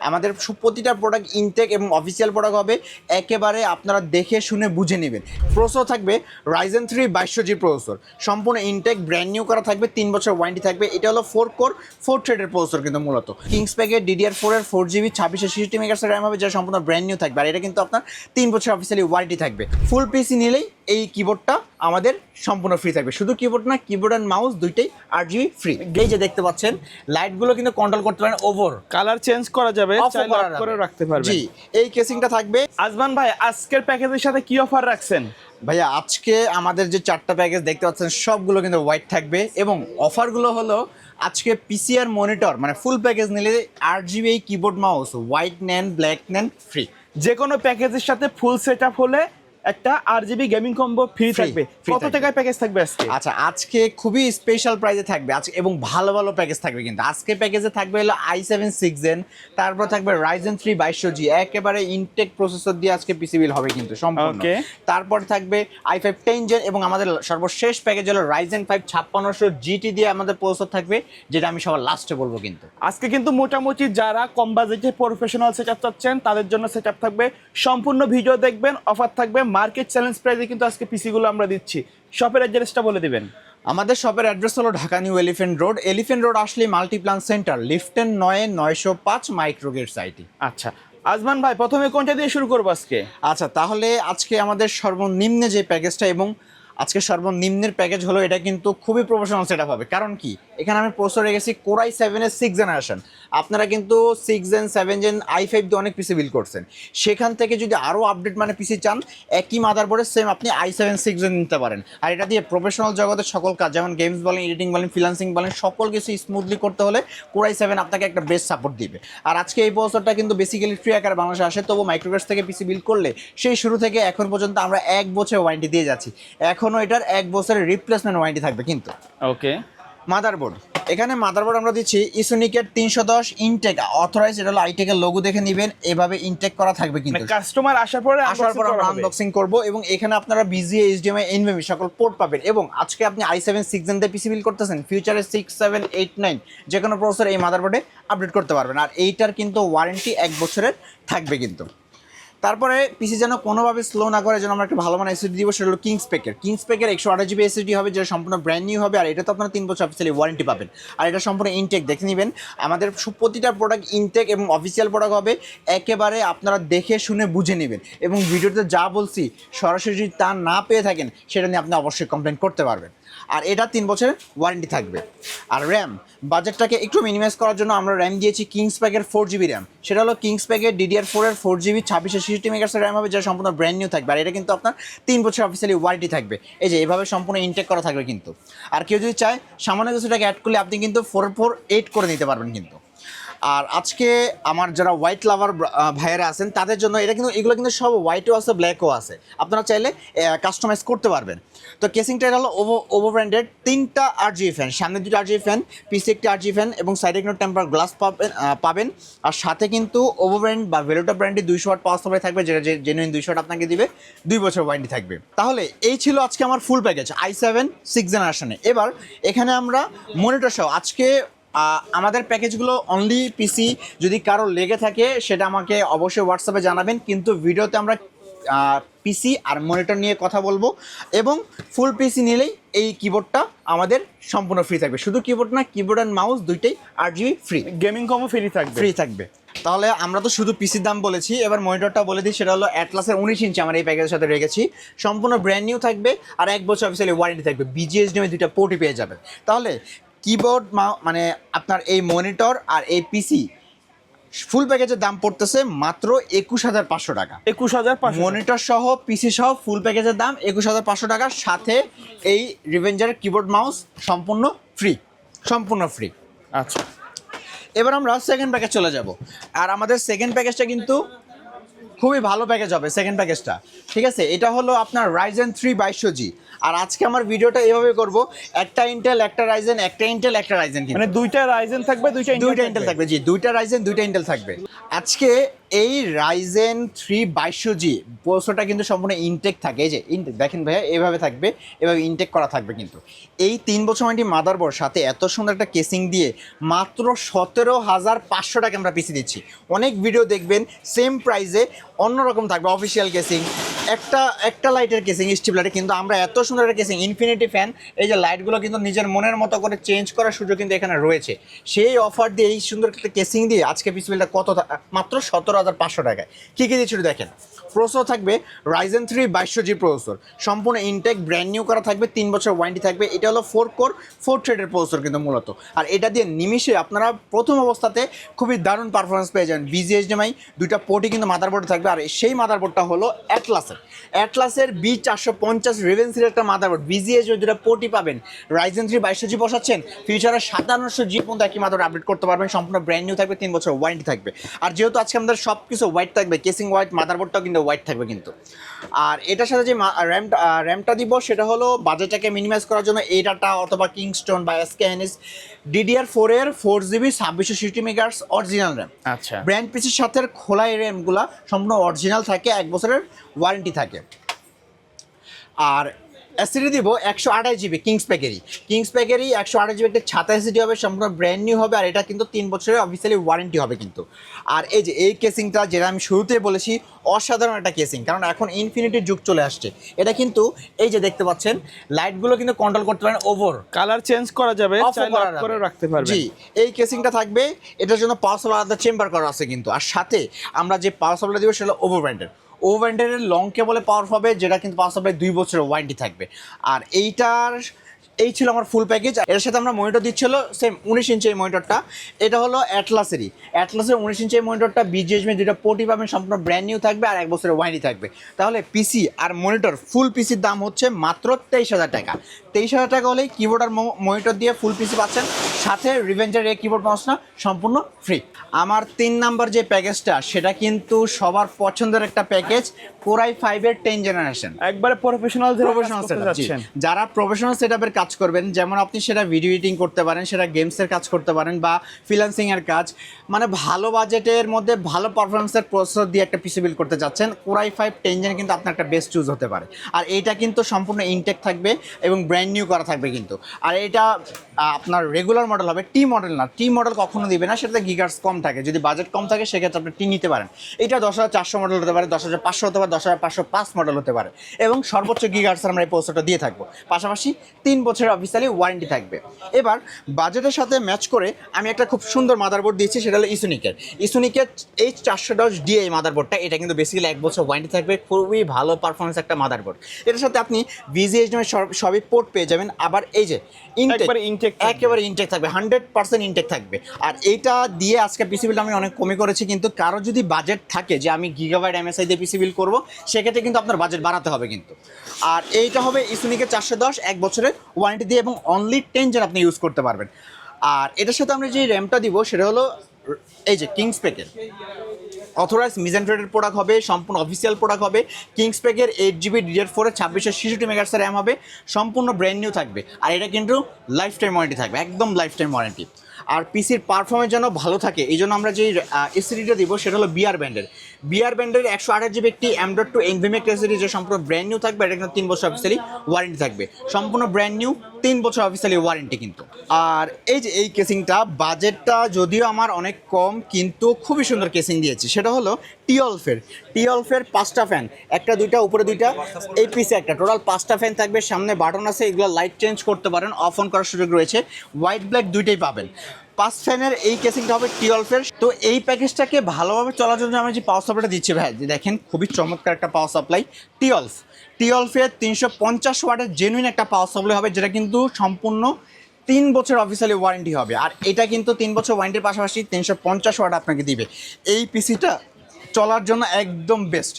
আমাদের প্রতিটা product intact এবং অফিসিয়াল প্রোডাক্ট হবে, একেবারে আপনারা দেখে শুনে বুঝে নেবেন। প্রসেসর থাকবে Ryzen 3 2200G প্রসেসর, সম্পূর্ণ ইনটেক ব্র্যান্ড নিউ করা থাকবে, 3 বছর ওয়ারেন্টি থাকবে। এটা হলো 4 কোর 4 থ্রেডের প্রসেসর কিন্তু মূলত কিংস প্যাকের DDR4 এর 4GB 2666 মেগাহার্টজ র্যাম হবে, যেটা সম্পূর্ণ ব্র্যান্ড নিউ থাকবে। আর এটা কিন্তু আপনার 3 বছর অফিসিয়ালি ওয়ারেন্টি থাকবে। ফুল পিসি নিলেই এই কিবোর্ডটা আমাদের সম্পূর্ণ ফ্রি থাকবে। শুধু কিবোর্ড না, কিবোর্ড অ্যান্ড মাউস দুইটাই 8GB ফ্রি। এই যে দেখতে পাচ্ছেন লাইটগুলো কিন্তু কন্ট্রোল করতে পারেন, ওভার কালার চেঞ্জ করা যাবে, চাইলে অফ করে রাখতে পারবেন। জি, এই কেসিংটা থাকবে। আজমান ভাই, আজকের প্যাকেজের সাথে কি অফার রাখছেন? ভাইয়া আজকে আমাদের যে 4টা প্যাকেজ দেখতে পাচ্ছেন সবগুলো কিন্তু হোয়াইট থাকবে, এবং অফারগুলো হলো আজকে পিসি আর মনিটর মানে ফুল প্যাকেজ নিলে 8GB এই কিবোর্ড মাউস হোয়াইট নেন ব্ল্যাক নেন ফ্রি। যে কোনো প্যাকেজের সাথে ফুল সেটআপ হলে একটা 8GB গেমিং কম্বো ফ্রি থাকবে। কত টাকায় প্যাকেজ থাকবে আজকে? আচ্ছা, আজকে খুবই স্পেশাল প্রাইসে থাকবে আজকে, এবং ভালো ভালো প্যাকেজ থাকবে কিন্তু আজকে প্যাকেজে থাকবে হলো i7 6 Gen, তারপর থাকবে Ryzen 3 2200G, একেবারে ইনটেক প্রসেসর দিয়ে আজকে পিসি বিল হবে কিন্তু সম্পূর্ণ। তারপর থাকবে i5 10 Gen, এবং আমাদের সর্বশেষ প্যাকেজ হলো Ryzen 5 5600 GT দিয়ে আমাদের প্রসেসর থাকবে, যেটা আমি সবার লাস্টে বলবো। কিন্তু আজকে কিন্তু মোটামুটি যারা কম বাজেটে প্রফেশনাল সেটআপ চাচ্ছেন তাদের জন্য সেটআপ থাকবে। সম্পূর্ণ ভিডিও দেখবেন, অফার থাকবে মার্কেট চ্যালেঞ্জ প্রাইসে কিন্তু আজকে পিসিগুলো আমরা দিচ্ছি। শপের অ্যাড্রেসটা বলে দিবেন। আমাদের শপের অ্যাড্রেস হলো ঢাকা নিউ এলিফ্যান্ট রোড আসলে মাল্টিপ্লান সেন্টার, লিফটেন 905 মাইক্রোগেট সাইটি। আচ্ছা আজমান ভাই, প্রথমে কোনটা দিয়ে শুরু করবো আজকে? আচ্ছা, তাহলে আজকে আমাদের সর্বনিম্ন যে প্যাকেজটা, এবং আজকে সর্বনিম্নের প্যাকেজ হলো এটা কিন্তু খুবই প্রফেশনাল সেটআপ হবে। কারণ কি, এখানে আমি প্রসেসর রেখেছি Core i7 এর 6th জেনারেশন। আপনারা কিন্তু 6 Gen 7 Gen i5 দিয়ে অনেক পিসি বিল্ড করছেন, সেখান থেকে যদি আরও আপডেট মানে পিসি চান, একই মাদারবোর্ডে সেম আপনি i7 6 Gen নিতে পারেন। আর এটা দিয়ে প্রফেশনাল জগতের সকল কাজ, যেমন গেমস বলেন, এডিটিং বলেন, ফ্রিল্যান্সিং বলেন, সকল কিছু স্মুথলি করতে হলে Core i7 আপনাকে একটা বেস্ট সাপোর্ট দিবে। আর আজকে এই প্রসেসরটা কিন্তু বেসিক্যালি ফ্রি আকারে বাংলাদেশে আসে, তবু মাইক্রোগেটস থেকে পিসি বিল্ড করলে সেই শুরু থেকে এখন পর্যন্ত আমরা 1 বছর ওয়ারেন্টি দিয়ে যাচ্ছি। এখনও এটার 1 বছরের রিপ্লেসমেন্ট ওয়ারেন্টি থাকবে কিন্তু। ওকে, মাদারবোর্ড, এখানে মাদারবোর্ড আমরা দিচ্ছি ইসোনিকের 310 ইনটেক অথরাইজ, এটা হলো আইটেকের লোগো দেখে নেবেন, এভাবে ইনটেক করা থাকবে কিন্তু। কাস্টমার আসার পরে আমরা আনবক্সিং করব, এবং এখানে আপনারা বিজিএ, এইচডিএমআই, এনভিএমই সকল পোর্ট পাবেন। এবং আজকে আপনি i7 6 Gen দিয়ে পিসি বিল্ড করতেছেন, ফিউচারে 6, 7, 8, 9 যে কোনো প্রসেসর এই মাদারবোর্ডে আপডেট করতে পারবেন। আর এইটার কিন্তু ওয়ারেন্টি 1 বছরের থাকবে কিন্তু। তারপরে পিসি যেন কোনোভাবে স্লো না করে, যেন আমরা একটা ভালো মানে এসএসডি দিব, সেটা হলো কিংস প্যাকের 128GB এসএসডি হবে, যেটা সম্পূর্ণ ব্র্যান্ড নিউ হবে। আর এটা তো আপনারা 3 বছর অফিসিয়ালি ওয়ারেন্টি পাবেন। আর এটা সম্পূর্ণ ইনটেক দেখে নেবেন, আমাদের প্রতিটা প্রোডাক্ট ইনটেক এবং অফিসিয়াল প্রোডাক্ট হবে, একেবারে আপনারা দেখে শুনে বুঝে নেবেন। এবং ভিডিওতে যা বলছি সরাসরি যদি তা না পেয়ে থাকেন, সেটা নিয়ে আপনি অবশ্যই কমপ্লেন করতে পারবেন। আর এটা 3 বছরের ওয়ারেন্টি থাকবে। আর র্যাম বাজেটটাকে একটু মিনিমাইজ করার জন্য আমরা র্যাম দিয়েছি কিংস প্যাকের 4GB র্যাম, সেটা হলো কিংস প্যাকের DDR4 এর 4GB 2666 মেগাহার্টজ র্যাম হবে, যেটা সম্পূর্ণ ব্র্যান্ড নিউ থাকবে। আর এটা কিন্তু আপনার 3 বছর অফিসিয়ালি ওয়ারেন্টি থাকবে। এই যে এভাবে সম্পূর্ণ ইনটেক করা থাকবে কিন্তু। আর কেউ যদি চায় সামান্য কিছুটাকে অ্যাড করলে আপনি কিন্তু 448 করে নিতে পারবেন কিন্তু। আর আজকে আমার যারা হোয়াইট লাভার ভাইয়েরা আছেন তাদের জন্য এটা কিন্তু, এগুলো কিন্তু সব হোয়াইটও আছে, ব্ল্যাকও আছে, আপনারা চাইলে কাস্টমাইজ করতে পারবেন। তো কেসিংটা এটা হলো ওভো ব্র্যান্ডের 3টা RGB ফ্যান, সামনে 2টা RGB ফ্যান, পিছে একটি RGB ফ্যান, এবং সাইডে কিন্তু টেম্পার গ্লাস পাবেন। আর সাথে কিন্তু ওভো ব্র্যান্ড বা ভেলোটা ব্র্যান্ডের 200 ওয়াট পাওয়ার সাপ্লাই থাকবে, যেটা জেনুইন 200 ওয়াট আপনাকে দিবে, 2 বছর ওয়ারেন্টি থাকবে। তাহলে এই ছিল আজকে আমার ফুল প্যাকেজ i7 6 জেনারেশনে। এবার এখানে আমরা মনিটর সহ আজকে আমাদের প্যাকেজগুলো অনলি পিসি, যদি কারো লেগে থাকে সেটা আমাকে অবশ্যই হোয়াটসঅ্যাপে জানাবেন, কিন্তু ভিডিওতে আমরা পিসি আর মনিটর নিয়ে কথা বলবো। এবং ফুল পিসি নিলেই এই কিবোর্ডটা আমাদের সম্পূর্ণ ফ্রি থাকবে। শুধু কিবোর্ড না, কিবোর্ড অ্যান্ড মাউস দুইটাই 8GB free, gaming combo free থাকবে। তাহলে আমরা তো শুধু পিসির দাম বলেছি, এবার মনিটরটা বলে দিই, সেটা হলো অ্যাটলাসের 19 ইঞ্চি আমার এই প্যাকেজের সাথে রেখেছি, সম্পূর্ণ ব্র্যান্ড নিউ থাকবে, আর 1 বছর অফিসিয়ালি ওয়ারেন্টি থাকবে, BGHDMI 2টা পোর্টই পেয়ে যাবেন। তাহলে কিবোর্ড মানে আপনার এই মনিটর আর এই পিসি ফুল প্যাকেজের দাম পড়তেছে মাত্র 21,500 টাকা। 21,500 মনিটর সহ পিসি সহ ফুল প্যাকেজের দাম 21,500 টাকার সাথে এই রিভেঞ্জার কিবোর্ড মাউস সম্পূর্ণ ফ্রি। আচ্ছা, এবার আমরা সেকেন্ড প্যাকেজ চলে যাব। আর আমাদের সেকেন্ড প্যাকেজটা কিন্তু খুবই ভালো প্যাকেজ হবে সেকেন্ড প্যাকেজটা, ঠিক আছে? এটা হলো আপনার Ryzen 3 2200G। আর আজকে আমার ভিডিওটা এইভাবে করব, একটা ইন্টেল, একটা রাইজেন, একটা ইন্টেল, একটা রাইজেন, মানে দুইটা রাইজেন থাকবে, দুইটা ইন্টেল থাকবে। জি, দুইটা রাইজেন, দুইটা ইন্টেল থাকবে। আজকে এই রাইজেন 3 2200G প্রসেসরটা কিন্তু সম্পূর্ণ ইনটেক থাকে, এই যে ইনটেক দেখেন ভাইয়া এভাবে থাকবে, এভাবে ইনটেক করা থাকবে কিন্তু এই 3 বছর ওয়ারেন্টি মাদারবোর্ড সাথে এত সুন্দর একটা কেসিং দিয়ে মাত্র 17,500 টাকা আমরা পিসি দিচ্ছি। অনেক ভিডিও দেখবেন সেম প্রাইসে অন্যরকম থাকবে অফিসিয়াল কেসিং, একটা লাইটের কেসিং স্টিপ লাইটের, কিন্তু আমরা এত সুন্দর একটা কেসিং ইনফিনিটি ফ্যান, এই যে লাইটগুলো কিন্তু নিজের মনের মতো করে চেঞ্জ করার সুযোগ কিন্তু এখানে রয়েছে। সেই অফার দিয়ে এই সুন্দর একটা কেসিং দিয়ে আজকে পিসিবিলটা কত মাত্র 17,500 টাকায়। কী কী দিচ্ছি দেখেন। প্রসেসর থাকবে রাইজেন 3 2200G প্রসেসর, সম্পূর্ণ ইনটেক ব্র্যান্ড নিউ করা থাকবে, 3 বছর ওয়ারেন্টি থাকবে। এটা হলো 4 কোর 4 থ্রেডের প্রসেসর কিন্তু মূলত, আর এটা দিয়ে নিমিশে আপনারা প্রথম অবস্থাতে খুবই দারুণ পারফরমেন্স পেয়ে যান। VGA-HDMI দুইটা পোর্টই কিন্তু মাদারবোর্ডে থাকবে, আর সেই মাদারবোর্ডটা হলো অ্যাটলাসের B450 রেভেন সিরিজের একটা মাদারবোর্ড। VGA-HDMI দুটা পোর্টই পাবেন। রাইজেন 3 2200G বসাচ্ছেন, ফিউচারে 5700G পর্যন্ত একই মাদারবোর্ড আপডেট করতে পারবেন, সম্পূর্ণ ব্র্যান্ড নিউ থাকবে, 3 বছর ওয়ারেন্টি থাকবে। আর যেহেতু আজকে আমাদের সব কিছু হোয়াইট থাকবে, কেসিং হোয়াইট, মাদারবোর্ডটাও কিন্তু হোয়াইট থাকবে কিন্তু। আর এটার সাথে যে র্যামটা দিব সেটা হলো বাজেটটাকে মিনিমাইজ করার জন্য এডাটা অথবা কিংস্টোন বা SKNS DDR4 এর 4GB 2660 মেগাহার্টজ অরিজিনাল র্যাম। আচ্ছা, ব্র্যান্ড পিসির সাথে খোলা এই র্যামগুলো সম্পূর্ণ অরিজিনাল থাকে, 1 বছরের ওয়ারেন্টি থাকে। আর এসিডি দিব 128GB কিংস প্যাকেরই 128GB একটা ছাতা এসিডি হবে, সম্পূর্ণ ব্র্যান্ড নিউ হবে, আর এটা কিন্তু 3 বছরের অফিসিয়ালি ওয়ারেন্টি হবে কিন্তু। আর এই যে এই কেসিংটা যেটা আমি শুরুতেই বলেছি অসাধারণ একটা কেসিং, কারণ এখন ইনফিনিটির যুগ চলে আসছে। এটা কিন্তু এই যে দেখতে পাচ্ছেন লাইটগুলো কিন্তু কন্ট্রোল করতে পারেন, ওভার কালার চেঞ্জ করা যাবে, চাইলে অফ করে রাখতে পারবেন। জি, এই কেসিংটা থাকবে, এটার জন্য পাওয়ার সাপ্লাই আলাদা চেম্বার করা আছে কিন্তু। আর সাথে আমরা যে পাওয়ার সাপ্লাই দিব সেটা ওভার ব্র্যান্ডের লং কেবলে পাওয়ার হবে, যেটা কিন্তু পাওয়ার সাপ্লাই 2 বছরের ওয়ারেন্টি থাকবে। আর এই ছিল আমার ফুল প্যাকেজ। এর সাথে আমরা মনিটর দিচ্ছিল সেম 19 ইঞ্চি এই মনিটরটা, এটা হলো অ্যাটলাসের 19 ইঞ্চি এই মনিটরটা। BGA-HDMI দুইটা পোর্টই পাবেন, সম্পূর্ণ ব্র্যান্ড নিউ থাকবে, আর 1 বছরের ওয়ারেন্টি থাকবে। তাহলে পিসি আর মনিটর ফুল পিসির দাম হচ্ছে মাত্র 23,000 টাকা। 23,000 টাকা হলেই কিবোর্ড আর মনিটর দিয়ে ফুল পিসি পাচ্ছেন, সাথে রিভেঞ্জার এ কিবোর্ড মাউস না সম্পূর্ণ ফ্রি। আমার 3 নাম্বার যে প্যাকেজটা সেটা কিন্তু সবার পছন্দের একটা প্যাকেজ, Core i5 এর 10 জেনারেশন, একবারে প্রফেশনাল সেটআপ। যারা প্রফেশনাল সেটআপের কাজ করবেন, যেমন আপনি সেটা ভিডিও এডিটিং করতে পারেন, সেটা গেমসের কাজ করতে পারেন, বা ফ্রিল্যান্সিং এর কাজ, মানে ভালো বাজেটের মধ্যে ভালো পারফরমেন্সের প্রসেসর দিয়ে একটা পিসি বিল্ড করতে যাচ্ছেন, Core i5 10 জেন কিন্তু আপনার একটা বেস্ট চুজ হতে পারে। আর এইটা কিন্তু সম্পূর্ণ ইনটেক থাকবে এবং ব্র্যান্ড নিউ করা থাকবে কিন্তু। আর এটা আপনার রেগুলার মডেল হবে, টি মডেল না। টি মডেল কখনো দিবে না, সেটাতে গিগার্স কম থাকে। যদি বাজেট কম থাকে সেক্ষেত্রে আপনি টি নিতে পারেন। এটা 10,400 মডেল হতে পারে, 10,500 হতে পারে, 10,505 মডেল হতে পারে, এবং সর্বোচ্চ গিগার্সের আমরা এই প্রসেসরটা দিয়ে থাকবো। পাশাপাশি 3 বছরের অফিসিয়ালি ওয়ারেন্টি থাকবে। এবার বাজেটের সাথে ম্যাচ করে আমি একটা খুব সুন্দর মাদারবোর্ড দিয়েছি, সেটা হলো ইসোনিকের H410D এই মাদারবোর্ডটা। এটা কিন্তু বেসিক্যালি 1 বছর ওয়ারেন্টি থাকবে, খুবই ভালো পারফরমেন্স একটা মাদারবোর্ড। এটার সাথে আপনি VGA-HDMI সবই পোর্ট পেয়ে যাবেন। আবার এই যে একেবারে ইনটেক থাকবে, 100% ইনটেক থাকবে। আর এইটা দিয়ে আজকে পিসি বিল আমি অনেক কমই করেছি, কিন্তু কারো যদি বাজেট থাকে যে আমি গিগাবাইট MSI দিয়ে পিসি বিল করবো, সেক্ষেত্রে কিন্তু আপনার বাজেট বাড়াতে হবে কিন্তু। আর এইটা হবে ইসোনিকের 410 1 বছরের ওয়ারেন্টি দিয়ে, এবং অনলি 10 জেন আপনি ইউজ করতে পারবেন। আর এটার সাথে আমরা যে র্যামটা দিব সেটা হলো এই যে কিংস প্যাকের অথরাইজ মিজান ট্রেডের প্রোডাক্ট হবে, সম্পূর্ণ অফিসিয়াল প্রোডাক্ট হবে। কিংস প্যাকের 8GB DDR4 এর 2660 মেগাহার্টজের র্যাম হবে, সম্পূর্ণ ব্র্যান্ড নিউ থাকবে। আর এটা কিন্তু লাইফ টাইম ওয়ারেন্টি থাকবে, একদম লাইফ টাইম ওয়ারেন্টি। আর পিসির পারফরমেন্স যেন ভালো থাকে, এই জন্য আমরা যেই এসিডিটা দিব সেটা হলো বিআর ব্র্যান্ডের 128GB একটি M.2 NVMe একটা এসিডি, যে সম্পূর্ণ ব্র্যান্ড নিউ থাকবে। এটা কিন্তু 3 বছর অফিসিয়ালি ওয়ারেন্টি থাকবে, সম্পূর্ণ ব্র্যান্ড নিউ, 3 বছর অফিসিয়ালি ওয়ারেন্টি কিন্তু। আর এই যে এই কেসিংটা, বাজেটটা যদিও আমার অনেক কম, কিন্তু খুবই সুন্দর কেসিং দিয়েছি। সেটা হলো টিওলফের 5টা ফ্যান, একটা দুইটা উপরে দুইটা, এই পিসে একটা, টোটাল 5টা ফ্যান থাকবে। সামনে বাটন আছে, এগুলো লাইট চেঞ্জ করতে পারেন, অফ অন করার সুযোগ রয়েছে। হোয়াইট ব্ল্যাক দুইটাই পাবেন। 5 ফ্যানের এই কেসিংটা হবে টিওলফের। তো এই প্যাকেজটাকে ভালোভাবে চলার জন্য আমি যে পাওয়ার সাপ্লাইটা দিচ্ছি ভাই, দেখেন খুবই চমৎকার একটা পাওয়ার সাপ্লাই। টিওলফের 350 ওয়াটের জেনুইন একটা পাওয়ার সাপ্লাই হবে, যেটা কিন্তু সম্পূর্ণ 3 বছর অফিসিয়ালি ওয়ারেন্টি হবে। আর এটা কিন্তু 3 বছর ওয়ারেন্টির পাশাপাশি 350 ওয়াট আপনাকে দিবে। এই পিসিটা চলার জন্য একদম বেস্ট।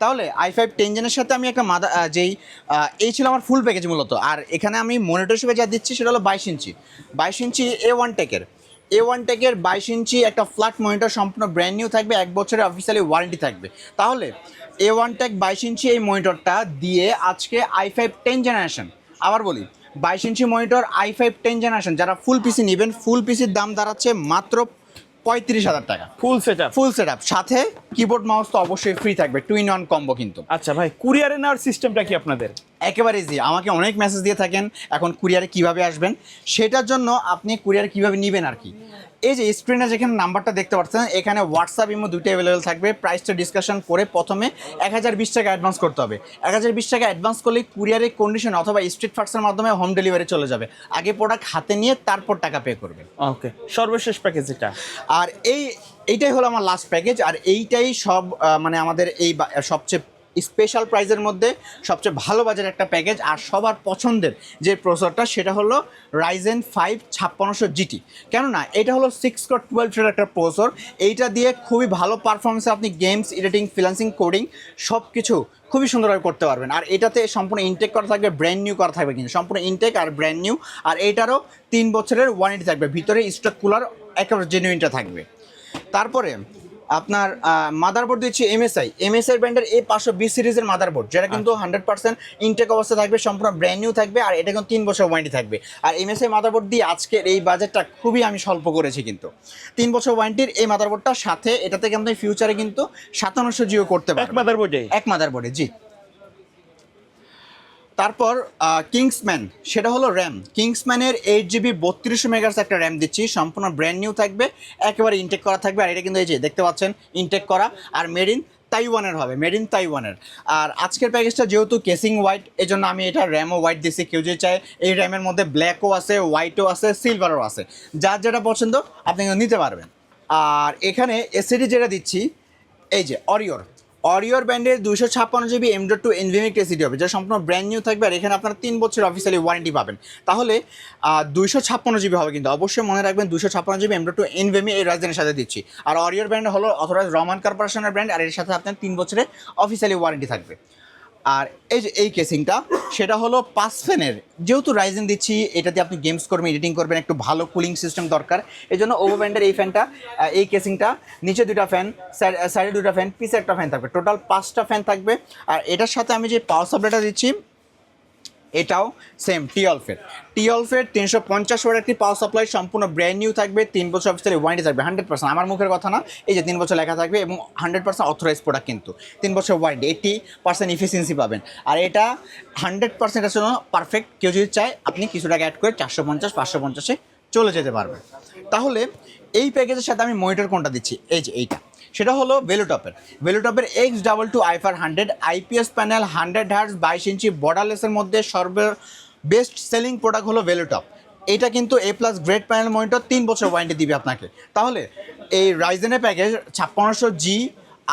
তাহলে i5 10 জেনের সাথে আমি একটা এই ছিল আমার ফুল প্যাকেজ মূলত। আর এখানে আমি মনিটর হিসেবে যা দিচ্ছি সেটা হলো 22 ইঞ্চি A1 টেকের 22 ইঞ্চি একটা ফ্ল্যাট মনিটর, সম্পূর্ণ ব্র্যান্ড নিউ থাকবে, 1 বছরের অফিসিয়ালি ওয়ারেন্টি থাকবে। তাহলে A1 টেক 22 ইঞ্চি এই মনিটরটা দিয়ে আজকে i5 10 জেনারেশন, আবার বলি 22 ইঞ্চি মনিটর i5 10 জেনারেশন, যারা ফুল পিসি নেবেন, ফুল পিসির দাম দাঁড়াচ্ছে মাত্র 35,000 টাকা ফুল সেটআপ। ফুল সেটআপ, সাথে কিবোর্ড মাউস তো অবশ্যই ফ্রি থাকবে, 2-in-1 কম্বো কিন্তু। আচ্ছা ভাই, কুরিয়ারে নেওয়ার সিস্টেমটা কি আপনাদের? একেবারে ইজি। আমাকে অনেক মেসেজ দিয়ে থাকেন এখন কুরিয়ারে কিভাবে আসবেন, সেটার জন্য আপনি কুরিয়ার কিভাবে নেবেন আর কি। এই যে স্ক্রিনে যেখানে নাম্বারটা দেখতে পাচ্ছেন, এখানে হোয়াটসঅ্যাপ ইমো দুটো অ্যাভেলেবেল থাকবে। প্রাইসটা ডিসকাশন করে প্রথমে 1020 টাকা অ্যাডভান্স করতে হবে। 1020 টাকা অ্যাডভান্স করলে কুরিয়ারের কন্ডিশন অথবা স্ট্রিট ফাস্টের মাধ্যমে হোম ডেলিভারি চলে যাবে। আগে প্রোডাক্ট হাতে নিয়ে তারপর টাকা পে করবে। ওকে, সর্বশেষ প্যাকেজ এটা। আর এইটাই হলো আমার লাস্ট প্যাকেজ। আর এইটাই সব মানে আমাদের এই সবচেয়ে স্পেশাল প্রাইজের মধ্যে সবচেয়ে ভালো বাজার একটা প্যাকেজ। আর সবার পছন্দের যে প্রসেসরটা সেটা হলো Ryzen 5 5600 GT। কেননা এটা হলো 6 কোর 12 থ্রেড একটা প্রসেসর। এইটা দিয়ে খুবই ভালো পারফরমেন্সে আপনি গেমস, এডিটিং, ফ্রিল্যান্সিং, কোডিং সব কিছু খুবই সুন্দরভাবে করতে পারবেন। আর এটাতে সম্পূর্ণ ইনটেক করা থাকবে, ব্র্যান্ড নিউ করা থাকবে, কিন্তু সম্পূর্ণ ইনটেক আর ব্র্যান্ড নিউ। আর এইটারও 3 বছরের ওয়ারেন্টি থাকবে, ভিতরে স্টক কুলার একেবারে জেনুইনটা থাকবে। তারপরে আপনার মাদারবোর্ড দিচ্ছি এমএসআই ব্র্যান্ডের A520 সিরিজের মাদারবোর্ড, যেটা কিন্তু 100% ইনটেক অবস্থা থাকবে, সম্পূর্ণ ব্র্যান্ড নিউ থাকবে। আর এটা কিন্তু 3 বছর ওয়ারেন্টি থাকবে। আর এমএসআই মাদারবোর্ড দিয়ে আজকের এই বাজেটটা খুবই আমি স্বল্প করেছি, কিন্তু 3 বছর ওয়ারেন্টির এই মাদারবোর্ডটার সাথে এটা থেকে আপনি ফিউচারে কিন্তু 5700 জিও করতে এক পারবেন মাদারবোর্ডে। এক মাদারবোর্ডে, জি। তারপর কিংসম্যান, সেটা হলো র্যাম। কিংসম্যানের 8GB 3200 মেগাহার্টজ একটা র্যাম দিচ্ছি, সম্পূর্ণ ব্র্যান্ড নিউ থাকবে, একেবারে ইনটেক করা থাকবে। আর এটা কিন্তু এই যে দেখতে পাচ্ছেন ইনটেক করা, আর মেড ইন তাইওয়ানের হবে, মেড ইন তাইওয়ানের। আর আজকের প্যাকেজটা যেহেতু কেসিং হোয়াইট, এই জন্য আমি এটা র্যামও হোয়াইট দিচ্ছি। কেউ যদি চায় এই র্যামের মধ্যে ব্ল্যাকও আছে, হোয়াইটও আছে, সিলভারও আছে, যার যেটা পছন্দ আপনি কিন্তু নিতে পারবেন। আর এখানে এসএডি যেটা দিচ্ছি, এই যে অরিওর ব্র্যান্ডের 256GB M.2 NVMe এসএসডি হবে, যা সম্পূর্ণ ব্র্যান্ড নিউ থাকবে। আর এখানে আপনারা 3 বছর অফিসিয়ালি ওয়ারেন্টি পাবেন। তাহলে 256GB হবে, কিন্তু অবশ্যই মনে রাখবেন 256GB M.2 NVMe এই রাইজেনের সাথে দিচ্ছি। আর অরিওর ব্র্যান্ড হলো অথরাইজ রহমান কর্পোরেশনের ব্র্যান্ড, আর এর সাথে আপনার 3 বছরের অফিসিয়ালি ওয়ারেন্টি থাকবে। আর এই যে এই কেসিংটা, সেটা হলো 5 ফ্যানের, যেহেতু রাইজেন দিচ্ছি এটাতে আপনি গেমস করবেন, এডিটিং করবেন, একটু ভালো কুলিং সিস্টেম দরকার, এই জন্য ওভো ব্র্যান্ডের এই ফ্যানটা, এই কেসিংটা, নিচে 2টা ফ্যান, সাইডে 2টা ফ্যান, পিছে একটা ফ্যান থাকবে, টোটাল 5টা ফ্যান থাকবে। আর এটার সাথে আমি যে পাওয়ার সাপ্লাইটা দিচ্ছি এটাও সেম টিওলফের 350 ওয়াট একটি পাওয়ার সাপ্লাই, সম্পূর্ণ ব্র্যান্ড নিউ থাকবে, 3 বছর অফিসিয়ালি ওয়ারেন্টি থাকবে 100%। আমার মুখের কথা না, এই যে 3 বছর লেখা থাকবে, এবং 100% অথরাইজ প্রোডাক্ট, কিন্তু 3 বছর ওয়ারেন্টি, 80% ইফিসিয়েন্সি পাবেন। আর এটা 100% এর জন্য পারফেক্ট। কেউ যদি চায় আপনি কিছু টাকা অ্যাড করে 450-550-এ চলে যেতে পারবেন। তাহলে এই প্যাকেজের সাথে আমি মনিটর কোনটা দিচ্ছি, এই যে এইটা, সেটা হলো ভেলোটপের X22 আইফার 100 IPS প্যানেল, 100 হার্টজ, 22 ইঞ্চি বর্ডারলেসের মধ্যে বেস্ট সেলিং প্রোডাক্ট হলো ভেলোটপ। এটা কিন্তু A+ গ্রেড প্যানেল মনিটর, 3 বছর ওয়ারেন্টি দিবে আপনাকে। তাহলে এই রাইজেনের প্যাকেজ 5600G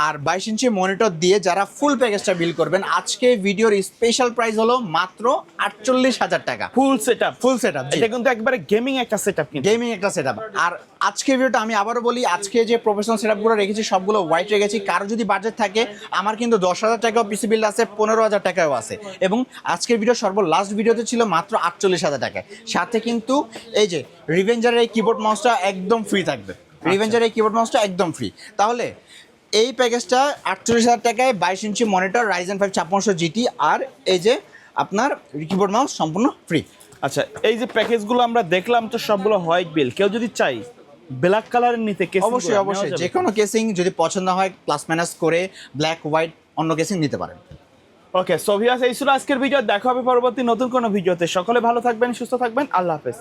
আর 22 ইঞ্চি মনিটর দিয়ে যারা ফুল প্যাকেজটা বিল করবেন, আজকে ভিডিওর স্পেশাল প্রাইস হলো মাত্র 48,000 টাকা। Full setup. এটা কিন্তু একবারে গেমিং একটা সেটআপ, কিন্তু গেমিং একটা সেটআপ। আর আজকের ভিডিওটা আমি আবারও বলি, আজকে যে প্রফেশনাল সেটআপগুলো রেখেছি সবগুলো হোয়াইট রেখেছি। কারো যদি বাজেট থাকে, আমার কিন্তু 10,000 টাকাও পিসি বিল আছে, 15,000 টাকাও আছে। এবং আজকের ভিডিও লাস্ট ভিডিওতে ছিল মাত্র 48,000 টাকায়। সাথে কিন্তু এই যে রিভেঞ্জারের এই কিবোর্ড মাউসটা একদম ফ্রি থাকবে, রিভেঞ্জারের এই কিবোর্ড মাউসটা একদম ফ্রি। তাহলে এই প্যাকেজটা 48,000 টাকায়, 22 ইঞ্চি মনিটর, Ryzen 5 5600 GT, আর এই যে আপনার কিবোর্ড মাউস সম্পূর্ণ ফ্রি। আচ্ছা, এই যে প্যাকেজগুলো আমরা দেখলাম তো সবগুলো হোয়াইট বিল, কেউ যদি চাই ব্ল্যাক কালারের নিতে কেসিং, অবশ্যই যে কোনো কেসিং যদি পছন্দ হয় প্লাস মাইনাস করে ব্ল্যাক হোয়াইট অন্য কেসিং নিতে পারেন। ওকে, সো ভিউয়ার্স, এই ছিল আজকের ভিডিও। দেখা হবে পরবর্তী নতুন কোনো ভিডিওতে। সকলে ভালো থাকবেন, সুস্থ থাকবেন, আল্লাহ হাফেজ।